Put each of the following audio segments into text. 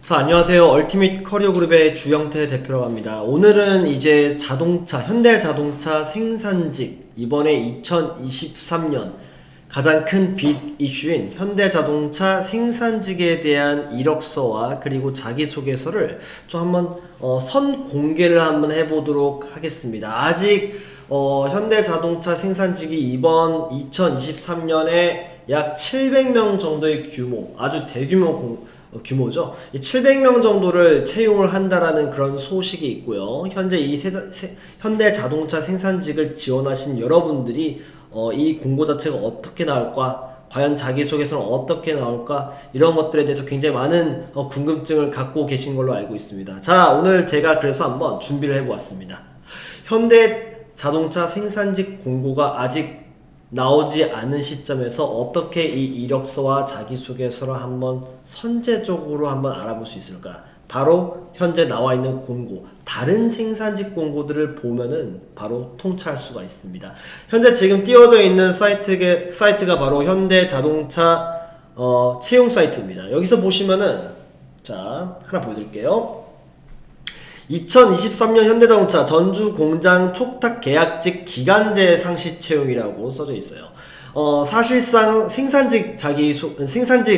자, 안녕하세요. 얼티밋 커리어 그룹의 주영태 대표라고 합니다. 오늘은 이제 현대 자동차 생산직, 이번에 2023년 가장 큰 빅 이슈인 현대 자동차 생산직에 대한 이력서와 그리고 자기소개서를 좀 한번 선 공개를 한번 해보도록 하겠습니다. 아직 현대 자동차 생산직이 이번 2023년에 약 700명 정도의 규모, 아주 대규모 규모죠. 700명 정도를 채용을 한다라는 그런 소식이 있고요. 현재 이 현대 자동차 생산직을 지원하신 여러분들이 이 공고 자체가 어떻게 나올까, 과연 자기소개서는 어떻게 나올까, 이런 것들에 대해서 굉장히 많은 궁금증을 갖고 계신 걸로 알고 있습니다. 자, 오늘 제가 그래서 한번 준비를 해보았습니다. 현대 자동차 생산직 공고가 아직 나오지 않은 시점에서 어떻게 이 이력서와 자기소개서를 한번 선제적으로 한번 알아볼 수 있을까? 바로 현재 나와 있는 공고, 다른 생산직 공고들을 보면은 바로 통찰할 수가 있습니다. 현재 지금 띄워져 있는 사이트가 바로 현대 자동차 채용 사이트입니다. 여기서 보시면은, 자, 하나 보여드릴게요. 2023년 현대자동차 전주공장 촉탁 계약직 기간제 상시 채용이라고 써져 있어요. 사실상 생산직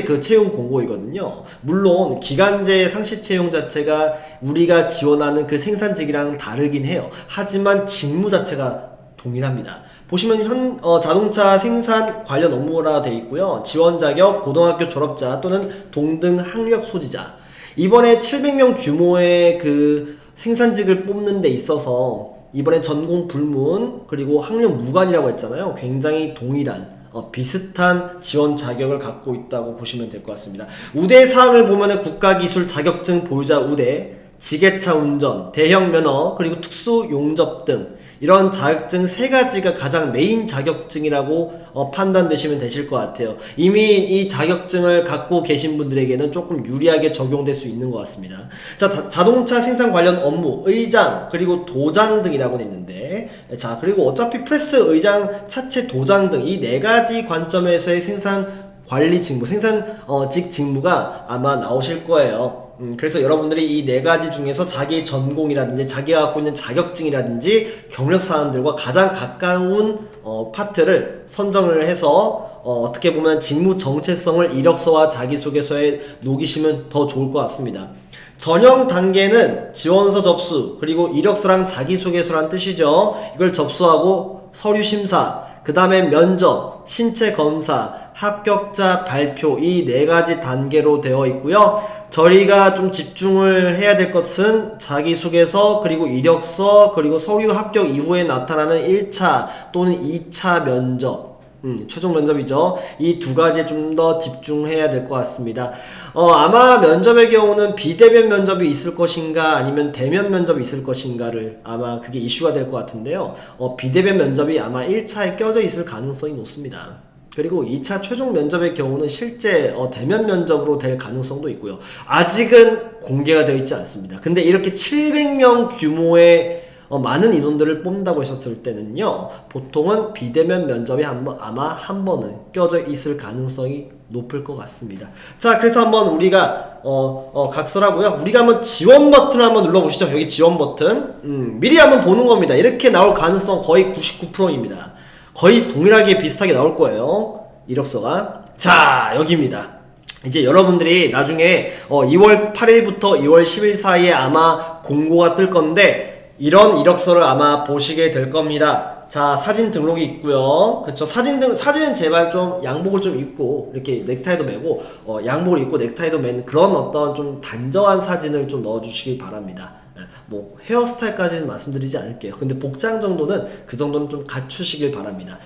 그 채용 공고이거든요. 물론 기간제 상시 채용 자체가 우리가 지원하는 그 생산직이랑 다르긴 해요. 하지만 직무 자체가 동일합니다. 보시면 자동차 생산 관련 업무라 되어 있고요. 지원 자격 고등학교 졸업자 또는 동등 학력 소지자. 이번에 700명 규모의 그 생산직을 뽑는 데 있어서 이번에 전공 불문 그리고 학력 무관이라고 했잖아요. 굉장히 동일한 비슷한 지원 자격을 갖고 있다고 보시면 될 것 같습니다. 우대 사항을 보면은 국가기술 자격증 보유자 우대, 지게차 운전, 대형 면허, 그리고 특수 용접 등 이런 자격증 3가지가 가장 메인 자격증이라고 판단되시면 되실 것 같아요. 이미 이 자격증을 갖고 계신 분들에게는 조금 유리하게 적용될 수 있는 것 같습니다. 자, 자동차 생산 관련 업무, 의장, 그리고 도장 등이라고 되어 있는데, 자, 그리고 어차피 프레스, 의장, 차체, 도장 등 이 4가지 관점에서의 생산 관리 직무, 생산직 직무가 아마 나오실 거예요. 그래서 여러분들이 이 4가지 중에서 자기 전공이라든지 자기가 갖고 있는 자격증이라든지 경력 사항들과 가장 가까운 파트를 선정을 해서 어떻게 보면 직무 정체성을 이력서와 자기소개서에 녹이시면 더 좋을 것 같습니다. 전형 단계는 지원서 접수, 그리고 이력서랑 자기소개서란 뜻이죠. 이걸 접수하고 서류 심사, 그 다음에 면접, 신체 검사, 합격자 발표, 이 4가지 단계로 되어 있고요. 저희가 좀 집중을 해야 될 것은 자기소개서, 그리고 이력서, 그리고 서류 합격 이후에 나타나는 1차 또는 2차 면접, 최종 면접이죠. 이 2가지에 좀 더 집중해야 될 것 같습니다. 아마 면접의 경우는 비대면 면접이 있을 것인가 아니면 대면 면접이 있을 것인가를 아마 그게 이슈가 될 것 같은데요. 비대면 면접이 아마 1차에 껴져 있을 가능성이 높습니다. 그리고 2차 최종 면접의 경우는 실제 대면 면접으로 될 가능성도 있고요. 아직은 공개가 되어 있지 않습니다. 근데 이렇게 700명 규모의 많은 인원들을 뽑는다고 했었을 때는요, 보통은 비대면 면접이 아마 한 번은 껴져 있을 가능성이 높을 것 같습니다. 자, 그래서 한번 우리가 각설하고요. 우리가 한번 지원 버튼을 한번 눌러보시죠. 여기 지원 버튼. 미리 한번 보는 겁니다. 이렇게 나올 가능성 거의 99%입니다. 거의 동일하게 비슷하게 나올 거예요. 이력서가. 자, 여기입니다. 이제 여러분들이 나중에 2월 8일부터 2월 10일 사이에 아마 공고가 뜰 건데, 이런 이력서를 아마 보시게 될 겁니다. 자, 사진 등록이 있고요. 그쵸? 사진은 제발 좀 양복을 좀 입고, 이렇게 넥타이도 매고, 양복을 입고 넥타이도 맨 그런 어떤 좀 단정한 사진을 좀 넣어주시기 바랍니다. 뭐 헤어스타일까지는 말씀드리지 않을게요. 근데 복장 정도는 그 정도는 좀 갖추시길 바랍니다.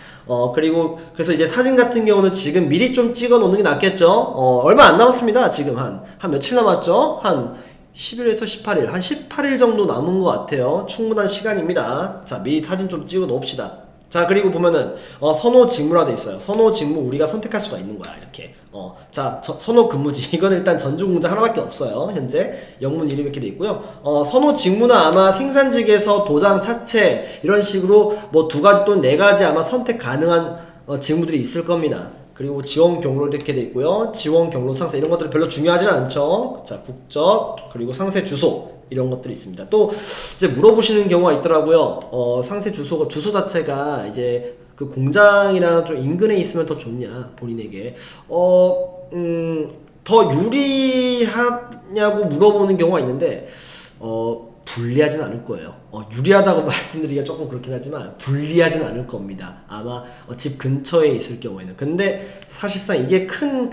그리고 그래서 이제 사진 같은 경우는 지금 미리 좀 찍어 놓는 게 낫겠죠. 얼마 안 남았습니다. 지금 한 며칠 남았죠? 한 10일에서 18일, 한 18일 정도 남은 것 같아요. 충분한 시간입니다. 자, 미리 사진 좀 찍어 놓읍시다. 자, 그리고 보면은 선호 직무라 돼 있어요. 선호 직무 우리가 선택할 수가 있는 거야. 이렇게 자, 선호 근무지. 이건 일단 전주공장 하나밖에 없어요. 현재 영문 이름 이렇게 돼 있고요. 선호 직무는 아마 생산직에서 도장, 차체 이런 식으로 뭐 2가지 또는 4가지 아마 선택 가능한 직무들이 있을 겁니다. 그리고 지원 경로 이렇게 돼 있고요. 지원 경로 상세 이런 것들은 별로 중요하진 않죠. 자, 국적 그리고 상세 주소 이런 것들이 있습니다. 또 이제 물어보시는 경우가 있더라고요. 상세 주소 자체가 이제 그 공장이랑 좀 인근에 있으면 더 좋냐 본인에게 더 유리하냐고 물어보는 경우가 있는데 불리하진 않을 거예요. 유리하다고 말씀드리기가 조금 그렇긴 하지만 불리하진 않을 겁니다. 아마 집 근처에 있을 경우에는. 근데 사실상 이게 큰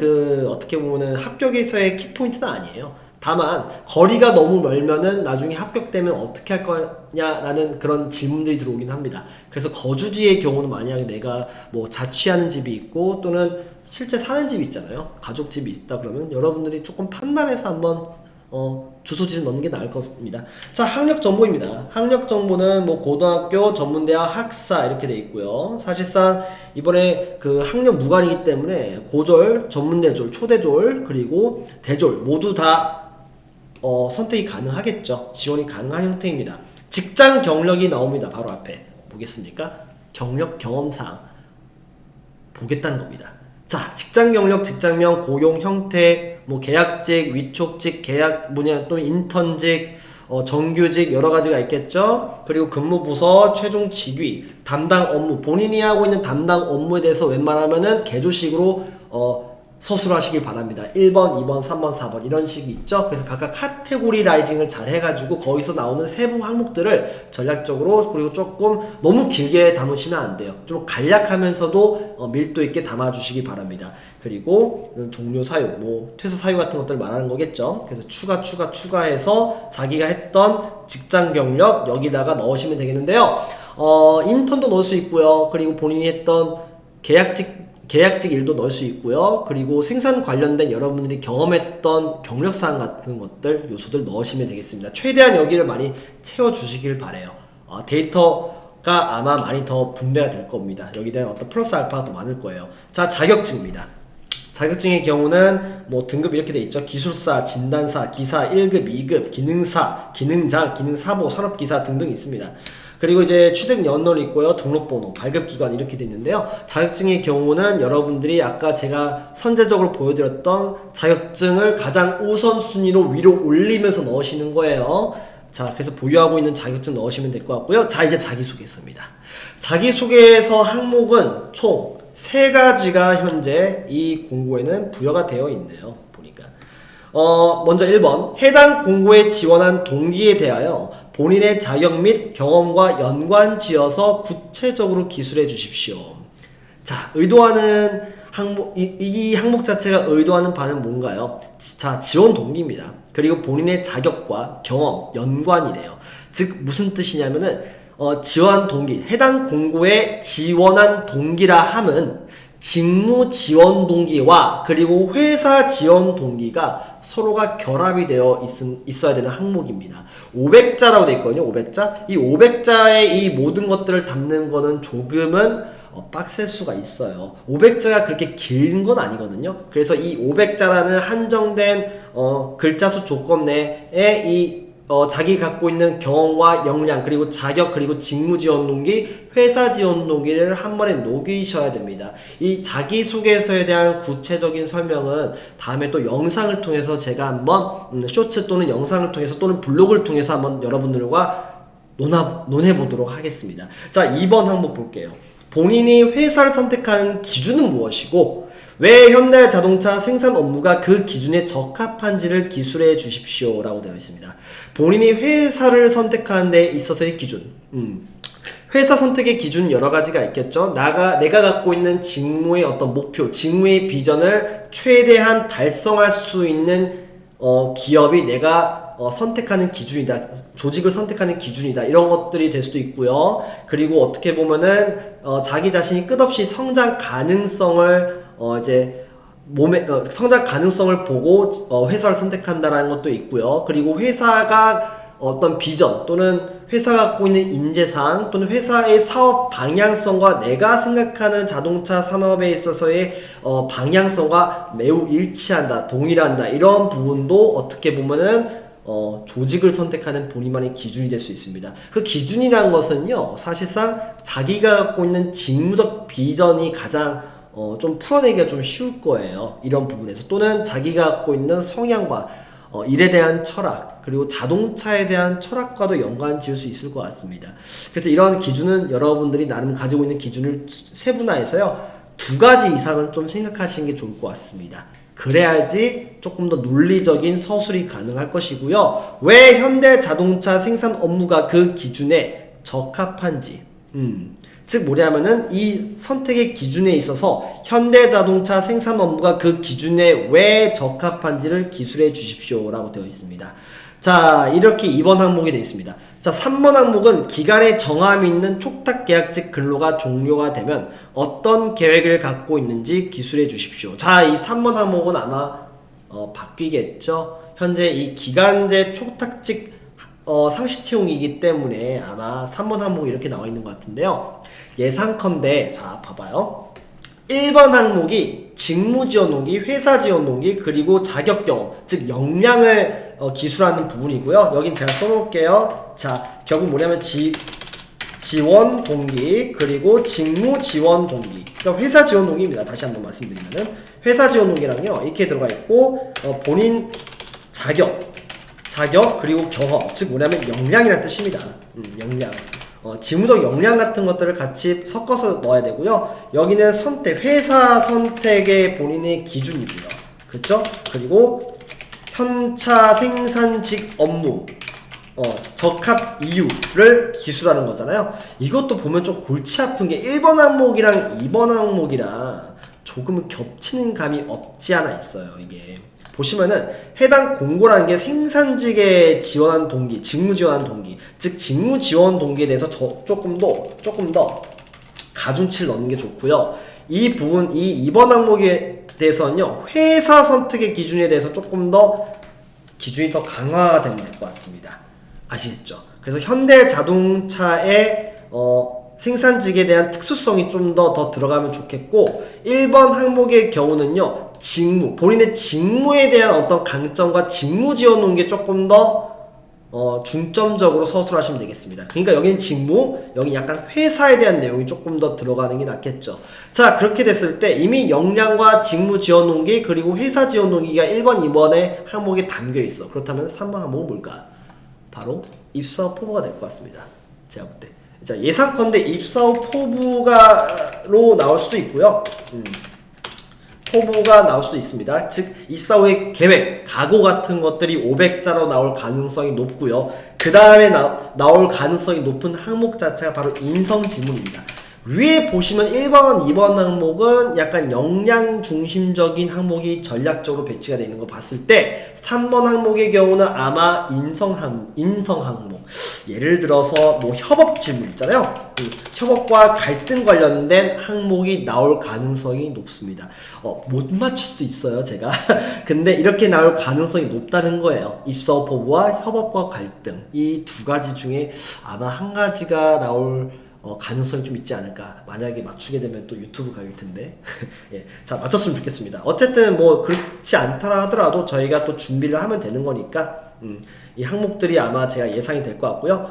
어떻게 보면은 합격에서의 키포인트는 아니에요. 다만 거리가 너무 멀면은 나중에 합격되면 어떻게 할 거냐라는 그런 질문들이 들어오긴 합니다. 그래서 거주지의 경우는 만약에 내가 뭐 자취하는 집이 있고 또는 실제 사는 집이 있잖아요. 가족집이 있다 그러면 여러분들이 조금 판단해서 한번 주소지를 넣는 게 나을 것 같습니다. 자, 학력 정보입니다. 학력 정보는 뭐 고등학교, 전문대학, 학사 이렇게 돼 있고요. 사실상 이번에 그 학력 무관이기 때문에 고졸, 전문대졸, 초대졸 그리고 대졸 모두 다 선택이 가능하겠죠. 지원이 가능한 형태입니다. 직장 경력이 나옵니다. 바로 앞에 보겠습니까? 경력 경험상 보겠다는 겁니다. 자, 직장 경력, 직장명, 고용 형태, 뭐 계약직, 위촉직, 계약 또는 인턴직, 정규직 여러 가지가 있겠죠. 그리고 근무 부서, 최종 직위, 담당 업무, 본인이 하고 있는 담당 업무에 대해서 웬만하면은 개조식으로 서술을 하시길 바랍니다. 1번, 2번, 3번, 4번 이런 식이 있죠. 그래서 각각 카테고리라이징을 잘 해가지고 거기서 나오는 세부 항목들을 전략적으로 그리고 조금 너무 길게 담으시면 안 돼요. 좀 간략하면서도 밀도 있게 담아주시기 바랍니다. 그리고 종료 사유, 뭐 퇴사 사유 같은 것들 말하는 거겠죠. 그래서 추가해서 자기가 했던 직장 경력 여기다가 넣으시면 되겠는데요. 인턴도 넣을 수 있고요. 그리고 본인이 했던 계약직 일도 넣을 수 있고요. 그리고 생산 관련된 여러분들이 경험했던 경력사항 같은 것들 요소들 넣으시면 되겠습니다. 최대한 여기를 많이 채워주시길 바래요. 데이터가 아마 많이 더 분배가 될 겁니다. 여기에 대한 어떤 플러스 알파가 더 많을 거예요. 자, 자격증입니다. 자격증의 경우는 뭐 등급 이렇게 돼 있죠. 기술사, 진단사, 기사 1급, 2급, 기능사, 기능장, 기능사보, 산업기사 등등 있습니다. 그리고 이제 취득 연도는 있고요. 등록번호, 발급기관 이렇게 돼 있는데요. 자격증의 경우는 여러분들이 아까 제가 선제적으로 보여드렸던 자격증을 가장 우선순위로 위로 올리면서 넣으시는 거예요. 자, 그래서 보유하고 있는 자격증 넣으시면 될 것 같고요. 자, 이제 자기소개서입니다. 자기소개서 항목은 총 3가지가 현재 이 공고에는 부여가 되어 있네요. 보니까 먼저 1번 해당 공고에 지원한 동기에 대하여 본인의 자격 및 경험과 연관지어서 구체적으로 기술해 주십시오. 자, 의도하는 항목, 이 항목 자체가 의도하는 바는 뭔가요? 자, 지원 동기입니다. 그리고 본인의 자격과 경험, 연관이래요. 즉 무슨 뜻이냐면은 지원 동기, 해당 공고에 지원한 동기라 함은 직무 지원 동기와 그리고 회사 지원 동기가 서로가 결합이 되어 있어야 되는 항목입니다. 500자라고 되어 있거든요. 500자. 이 500자의 이 모든 것들을 담는 거는 조금은 빡셀 수가 있어요. 500자가 그렇게 긴 건 아니거든요. 그래서 이 500자라는 한정된 글자 수 조건 내에 이 자기 갖고 있는 경험과 역량 그리고 자격 그리고 직무 지원 동기 회사 지원 동기를 한 번에 녹이셔야 됩니다. 이 자기소개서에 대한 구체적인 설명은 다음에 또 영상을 통해서 제가 한번 쇼츠 또는 영상을 통해서 또는 블로그를 통해서 한번 여러분들과 논해 보도록 하겠습니다. 자, 2번 항목 볼게요. 본인이 회사를 선택하는 기준은 무엇이고 왜 현대자동차 생산 업무가 그 기준에 적합한지를 기술해 주십시오 라고 되어 있습니다. 본인이 회사를 선택하는 데 있어서의 기준, 회사 선택의 기준 여러 가지가 있겠죠. 내가 갖고 있는 직무의 어떤 목표, 직무의 비전을 최대한 달성할 수 있는 기업이 내가 선택하는 기준이다. 조직을 선택하는 기준이다. 이런 것들이 될 수도 있고요. 그리고 어떻게 보면은 자기 자신이 끝없이 성장 가능성을 성장 가능성을 보고 회사를 선택한다라는 것도 있고요. 그리고 회사가 어떤 비전 또는 회사가 갖고 있는 인재상 또는 회사의 사업 방향성과 내가 생각하는 자동차 산업에 있어서의 방향성과 매우 일치한다, 동일한다 이런 부분도 어떻게 보면은 조직을 선택하는 본인만의 기준이 될 수 있습니다. 그 기준이라는 것은요, 사실상 자기가 갖고 있는 직무적 비전이 가장 좀 풀어내기가 좀 쉬울 거예요. 이런 부분에서. 또는 자기가 갖고 있는 성향과 일에 대한 철학, 그리고 자동차에 대한 철학과도 연관 지을 수 있을 것 같습니다. 그래서 이런 기준은 여러분들이 나름 가지고 있는 기준을 세분화해서요, 2가지 이상은 좀 생각하시는 게 좋을 것 같습니다. 그래야지 조금 더 논리적인 서술이 가능할 것이고요. 왜 현대자동차 생산 업무가 그 기준에 적합한지, 즉 뭐냐면은 이 선택의 기준에 있어서 현대자동차 생산 업무가 그 기준에 왜 적합한지를 기술해 주십시오 라고 되어 있습니다. 자, 이렇게 2번 항목이 되어 있습니다. 자, 3번 항목은 기간에 정함이 있는 촉탁계약직 근로가 종료가 되면 어떤 계획을 갖고 있는지 기술해 주십시오. 자, 이 3번 항목은 아마 바뀌겠죠. 현재 이 기간제 촉탁직 상시 채용이기 때문에 아마 3번 항목이 이렇게 나와 있는 것 같은데요. 예상컨대, 자, 봐봐요. 1번 항목이 직무지원 동기, 회사지원 동기, 그리고 자격경험, 즉 역량을 기술하는 부분이고요. 여긴 제가 써놓을게요. 자, 결국 뭐냐면 지원 동기, 그리고 직무 지원 동기. 그러니까 회사 지원 동기입니다. 다시 한번 말씀드리면은 회사 지원 동기랑요 이렇게 들어가 있고, 본인 자격 그리고 경험, 즉 뭐냐면 역량이라는 뜻입니다. 역량. 지무적 역량 같은 것들을 같이 섞어서 넣어야 되고요. 여기는 선택, 회사 선택의 본인의 기준이고요. 그쵸? 그리고 현차 생산직 업무 적합 이유를 기술하는 거잖아요. 이것도 보면 좀 골치 아픈 게 1번 항목이랑 2번 항목이랑 조금 겹치는 감이 없지 않아 있어요. 이게 보시면은 해당 공고라는 게 생산직에 지원한 동기, 직무 지원한 동기, 즉 직무 지원 동기에 대해서 조금 더 가중치를 넣는 게 좋고요. 이 부분, 이 2번 항목에 대해서는요, 회사 선택의 기준에 대해서 조금 더 기준이 더 강화가 되면 될 것 같습니다. 아시겠죠? 그래서 현대자동차의 생산직에 대한 특수성이 좀 더 들어가면 좋겠고, 1번 항목의 경우는요, 본인의 직무에 대한 어떤 강점과 직무 지원 동기에 조금 더 중점적으로 서술하시면 되겠습니다. 그러니까 여기는 직무, 여기 약간 회사에 대한 내용이 조금 더 들어가는 게 낫겠죠. 자, 그렇게 됐을 때 이미 역량과 직무 지원 동기 그리고 회사 지원 동기가 1번, 2번의 항목에 담겨 있어. 그렇다면 3번 항목은 뭘까? 바로 입사 후 포부가 될 것 같습니다. 제가 볼 때. 자, 예상컨대 입사 후 포부가로 나올 수도 있고요. 포부가 나올 수도 있습니다. 즉 입사 후의 계획, 각오 같은 것들이 500자로 나올 가능성이 높고요. 그 다음에 나올 가능성이 높은 항목 자체가 바로 인성 지문입니다. 위에 보시면 1번, 2번 항목은 약간 역량 중심적인 항목이 전략적으로 배치가 되어 있는 거 봤을 때 3번 항목의 경우는 아마 인성 항목, 예를 들어서 뭐 협업 질문 있잖아요. 협업과 갈등 관련된 항목이 나올 가능성이 높습니다. 못 맞출 수도 있어요, 제가. 근데 이렇게 나올 가능성이 높다는 거예요. 입사 후 포부와 협업과 갈등, 이 2가지 중에 아마 한 가지가 나올 가능성이 좀 있지 않을까. 만약에 맞추게 되면 또 유튜브 가일 텐데. 예, 자, 맞췄으면 좋겠습니다. 어쨌든 뭐 그렇지 않더라 하더라도 저희가 또 준비를 하면 되는 거니까 이 항목들이 아마 제가 예상이 될 것 같고요.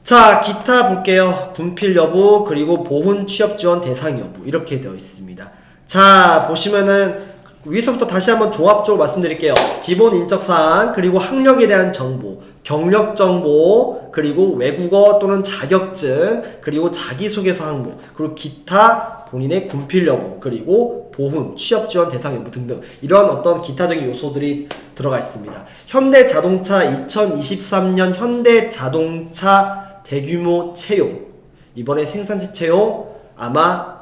자, 기타 볼게요. 군필 여부, 그리고 보훈 취업 지원 대상 여부, 이렇게 되어 있습니다. 자, 보시면은 위에서부터 다시 한번 종합적으로 말씀드릴게요. 기본 인적사항, 그리고 학력에 대한 정보, 경력 정보, 그리고 외국어 또는 자격증, 그리고 자기소개서 항목, 그리고 기타 본인의 군필 여부, 그리고 보훈, 취업 지원 대상 여부 등등, 이런 어떤 기타적인 요소들이 들어가 있습니다. 현대자동차 2023년 현대자동차 대규모 채용, 이번에 생산직 채용 아마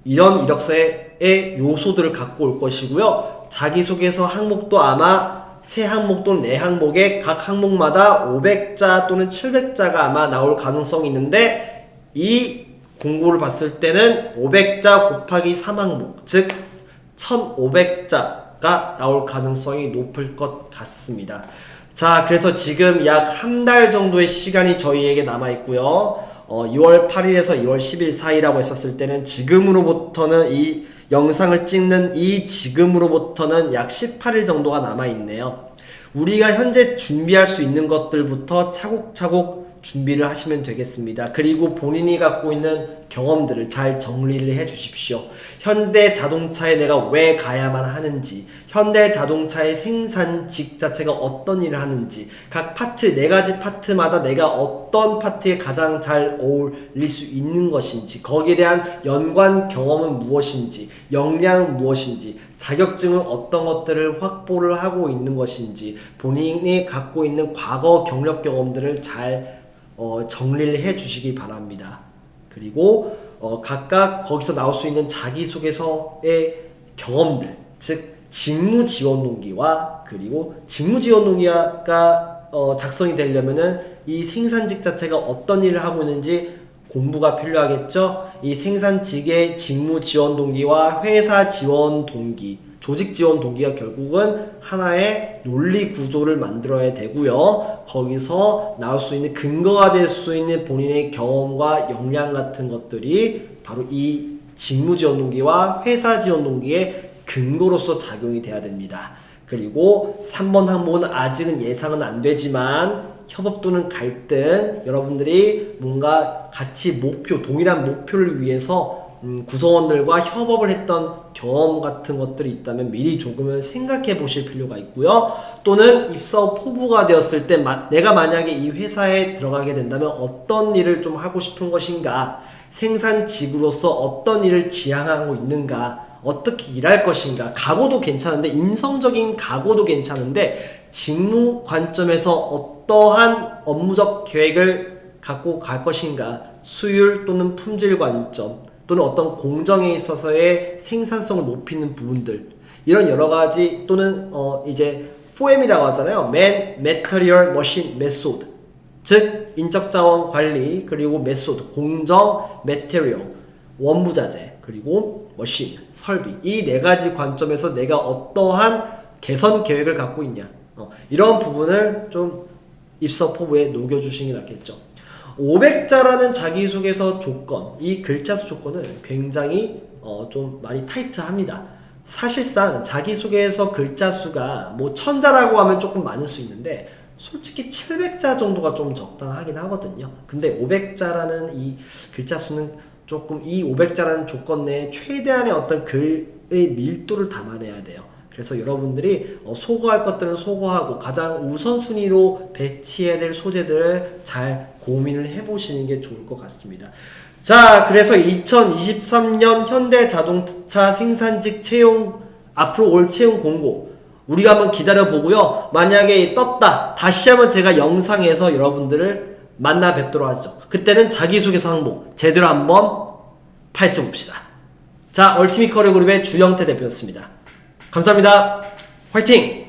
이런 이력서의 요소들을 갖고 올 것이고요. 자기소개서 항목도 아마 3항목 또는 4항목에 각 항목마다 500자 또는 700자가 아마 나올 가능성이 있는데, 이 공고를 봤을 때는 500자 곱하기 3항목, 즉 1500자가 나올 가능성이 높을 것 같습니다. 자, 그래서 지금 약 한 달 정도의 시간이 저희에게 남아있고요. 2월 8일에서 2월 10일 사이라고 했었을 때는 지금으로부터는 이 영상을 찍는 지금으로부터는 약 18일 정도가 남아있네요. 우리가 현재 준비할 수 있는 것들부터 차곡차곡 준비를 하시면 되겠습니다. 그리고 본인이 갖고 있는 경험들을 잘 정리를 해 주십시오. 현대 자동차에 내가 왜 가야만 하는지, 현대 자동차의 생산직 자체가 어떤 일을 하는지, 각 파트, 4가지 파트마다 내가 어떤 파트에 가장 잘 어울릴 수 있는 것인지, 거기에 대한 연관 경험은 무엇인지, 역량은 무엇인지, 자격증은 어떤 것들을 확보를 하고 있는 것인지, 본인이 갖고 있는 과거 경력 경험들을 잘 정리를 해 주시기 바랍니다. 그리고 각각 거기서 나올 수 있는 자기소개서의 경험들, 즉 직무 지원 동기와, 그리고 직무 지원 동기가 작성이 되려면은 이 생산직 자체가 어떤 일을 하고 있는지 공부가 필요하겠죠. 이 생산직의 직무 지원 동기와 회사 지원 동기, 조직 지원 동기가 결국은 하나의 논리 구조를 만들어야 되고요. 거기서 나올 수 있는 근거가 될 수 있는 본인의 경험과 역량 같은 것들이 바로 이 직무 지원 동기와 회사 지원 동기의 근거로서 작용이 돼야 됩니다. 그리고 3번 항목은 아직은 예상은 안 되지만 협업 또는 갈등, 여러분들이 뭔가 같이 목표, 동일한 목표를 위해서 구성원들과 협업을 했던 경험 같은 것들이 있다면 미리 조금은 생각해 보실 필요가 있고요. 또는 입사 후 포부가 되었을 때 내가 만약에 이 회사에 들어가게 된다면 어떤 일을 좀 하고 싶은 것인가, 생산직으로서 어떤 일을 지향하고 있는가, 어떻게 일할 것인가, 각오도 괜찮은데, 인성적인 각오도 괜찮은데 직무 관점에서 어떠한 업무적 계획을 갖고 갈 것인가, 수율 또는 품질 관점 또는 어떤 공정에 있어서의 생산성을 높이는 부분들, 이런 여러가지, 또는 이제 4M이라고 하잖아요. Man, Material, Machine, Method, 즉 인적자원 관리, 그리고 메소드, 공정, Material, 원부자재, 그리고 머신, 설비, 이 4가지 관점에서 내가 어떠한 개선 계획을 갖고 있냐, 이런 부분을 좀 입사 포부에 녹여주시는 게 낫겠죠. 500자라는 자기소개서 조건, 이 글자수 조건은 굉장히 좀 많이 타이트합니다. 사실상 자기소개서 글자 수가 뭐 1000자라고 하면 조금 많을 수 있는데 솔직히 700자 정도가 좀 적당하긴 하거든요. 근데 500자라는 이 글자 수는 조금, 이 500자라는 조건 내에 최대한의 어떤 글의 밀도를 담아내야 돼요. 그래서 여러분들이 소거할 것들은 소거하고 가장 우선순위로 배치해야 될 소재들을 잘 고민을 해보시는 게 좋을 것 같습니다. 자, 그래서 2023년 현대자동차 생산직 채용, 앞으로 올 채용 공고 우리가 한번 기다려보고요. 만약에 떴다, 다시 한번 제가 영상에서 여러분들을 만나 뵙도록 하죠. 그때는 자기소개서 항목 제대로 한번 파헤쳐봅시다. 자, 얼티밋 커리어 그룹의 주영태 대표였습니다. 감사합니다. 화이팅!